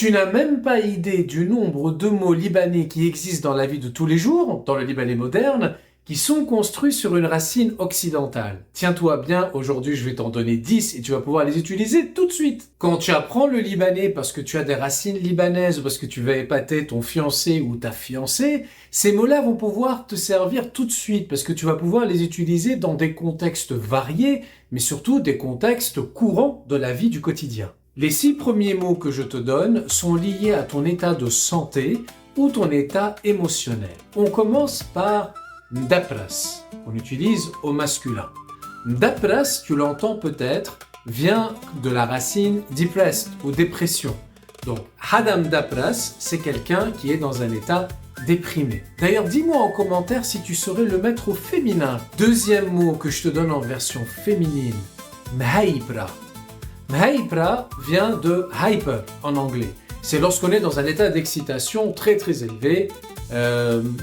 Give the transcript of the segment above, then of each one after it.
Tu n'as même pas idée du nombre de mots libanais qui existent dans la vie de tous les jours, dans le libanais moderne, qui sont construits sur une racine occidentale. Tiens-toi bien, aujourd'hui je vais t'en donner 10 et tu vas pouvoir les utiliser tout de suite. Quand tu apprends le libanais parce que tu as des racines libanaises ou parce que tu vas épater ton fiancé ou ta fiancée, ces mots-là vont pouvoir te servir tout de suite parce que tu vas pouvoir les utiliser dans des contextes variés, mais surtout des contextes courants de la vie du quotidien. Les 6 premiers mots que je te donne sont liés à ton état de santé ou ton état émotionnel. On commence par Ndapras, qu'on utilise au masculin. Ndapras, tu l'entends peut-être, vient de la racine depressed ou dépression. Donc, Hadam Dapras, c'est quelqu'un qui est dans un état déprimé. D'ailleurs, dis-moi en commentaire si tu saurais le mettre au féminin. Deuxième mot que je te donne en version féminine, Mhaïbra. Mhaïbra vient de hyper en anglais. C'est lorsqu'on est dans un état d'excitation très très élevé,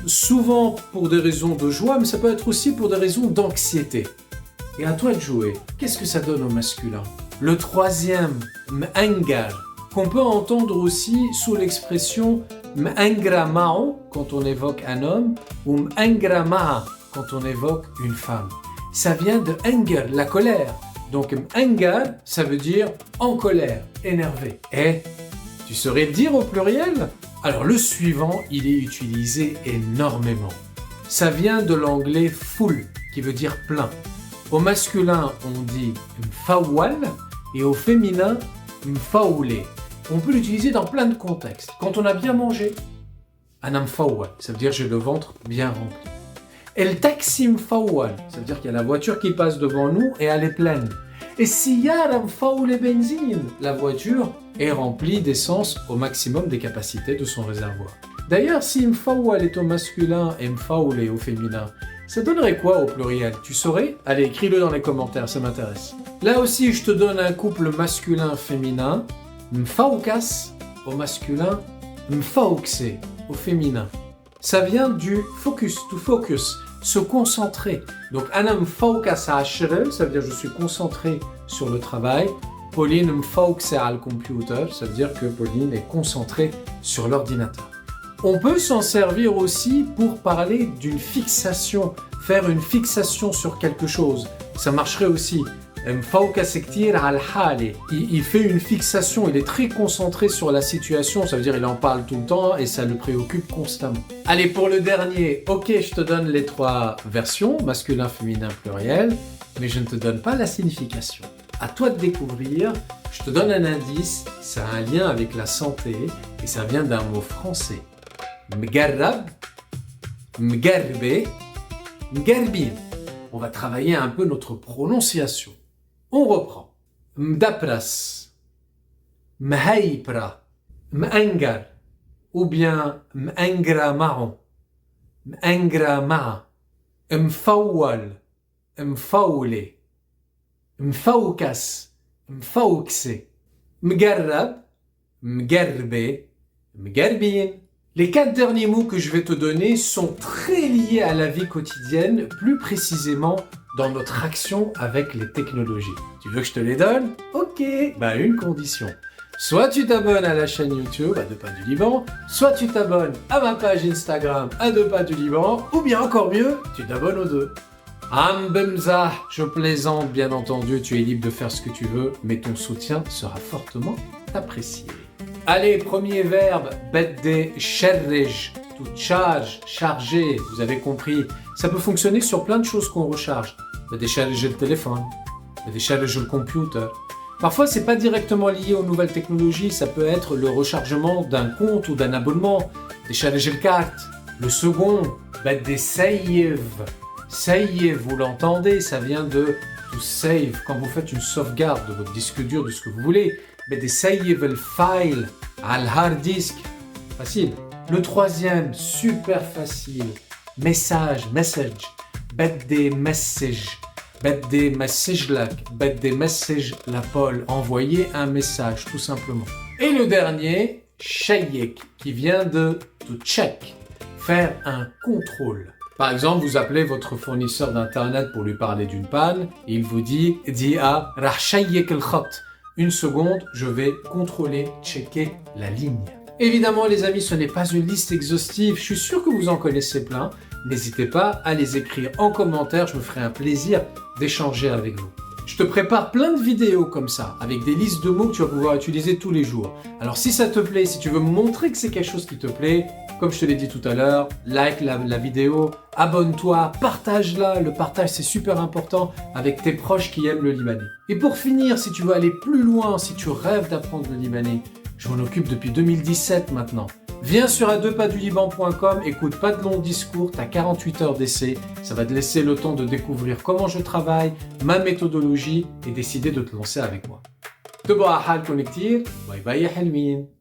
souvent pour des raisons de joie, mais ça peut être aussi pour des raisons d'anxiété. Et à toi de jouer. Qu'est-ce que ça donne au masculin? Le troisième, m'angar, qu'on peut entendre aussi sous l'expression m'angra ma'o quand on évoque un homme ou m'angra ma'a quand on évoque une femme. Ça vient de anger, la colère. Donc m'angar, ça veut dire en colère, énervé. Et tu saurais le dire au pluriel? Alors le suivant, il est utilisé énormément. Ça vient de l'anglais full, qui veut dire plein. Au masculin, on dit mfawal et au féminin, mfaoulé. On peut l'utiliser dans plein de contextes. Quand on a bien mangé, ana mfawal, ça veut dire j'ai le ventre bien rempli. El taxi mfawal, ça veut dire qu'il y a la voiture qui passe devant nous et elle est pleine. Et siyara mfaoulé benzine, la voiture est remplie d'essence au maximum des capacités de son réservoir. D'ailleurs, si mfawal est au masculin et mfaoulé au féminin, ça donnerait quoi au pluriel? Tu saurais? Allez, écris-le dans les commentaires, ça m'intéresse. Là aussi, je te donne un couple masculin-féminin. Mfaukas au masculin, mfaukse au féminin. Ça vient du focus, to focus, se concentrer. Donc, ana mfaukas ashre, ça veut dire je suis concentré sur le travail. Pauline mfaukse al computer, ça veut dire que Pauline est concentrée sur l'ordinateur. On peut s'en servir aussi pour parler d'une fixation, faire une fixation sur quelque chose. Ça marcherait aussi. Il fait une fixation, il est très concentré sur la situation, ça veut dire il en parle tout le temps et ça le préoccupe constamment. Allez, pour le dernier, ok, je te donne les 3 versions, masculin, féminin, pluriel, mais je ne te donne pas la signification. À toi de découvrir, je te donne un indice, ça a un lien avec la santé et ça vient d'un mot français. Mgarrab, mgarbe, mgarbin. On va travailler un peu notre prononciation. On reprend. Mdapras, mhaïpra, m'angar, ou bien m'angra ma'on, m'angra ma'a, mfawal, mfaoulé, mfaukas, mfaukse, mgarrab, mgarbe, mgarbin. Les 4 derniers mots que je vais te donner sont très liés à la vie quotidienne, plus précisément dans notre action avec les technologies. Tu veux que je te les donne? Ok, une condition. Soit tu t'abonnes à la chaîne YouTube à 2 pas du Liban, soit tu t'abonnes à ma page Instagram à 2 pas du Liban, ou bien encore mieux, tu t'abonnes aux 2. Ambemza, je plaisante bien entendu, tu es libre de faire ce que tu veux, mais ton soutien sera fortement apprécié. Allez, premier verbe, bedde charge, to charge, charger, vous avez compris. Ça peut fonctionner sur plein de choses qu'on recharge. Bedde charger le téléphone, bedde charger le computer. Parfois, c'est pas directement lié aux nouvelles technologies, ça peut être le rechargement d'un compte ou d'un abonnement, décharger le carte. Le second, bedde save. Save, vous l'entendez, ça vient de to save, quand vous faites une sauvegarde de votre disque dur, de ce que vous voulez. بدي سيف الفايل على الهارد ديسك. Facile. Le troisième, super facile. Message. بدي message لك. بدي message la Paul. Envoyer un message, tout simplement. Et le dernier, shayek, qui vient de to check. Faire un contrôle. Par exemple, vous appelez votre fournisseur d'internet pour lui parler d'une panne. Il vous dit, dia rah shayek el khat. Une seconde, je vais contrôler, checker la ligne. Évidemment, les amis, ce n'est pas une liste exhaustive. Je suis sûr que vous en connaissez plein. N'hésitez pas à les écrire en commentaire. Je me ferai un plaisir d'échanger avec vous. Je te prépare plein de vidéos comme ça, avec des listes de mots que tu vas pouvoir utiliser tous les jours. Alors si ça te plaît, si tu veux me montrer que c'est quelque chose qui te plaît, comme je te l'ai dit tout à l'heure, like la vidéo, abonne-toi, partage-la. Le partage, c'est super important avec tes proches qui aiment le libanais. Et pour finir, si tu veux aller plus loin, si tu rêves d'apprendre le libanais, je m'en occupe depuis 2017 maintenant. Viens sur a2pasduliban.com, écoute pas de longs discours, tu as 48 heures d'essai. Ça va te laisser le temps de découvrir comment je travaille, ma méthodologie et décider de te lancer avec moi. Bye bye ya halwin.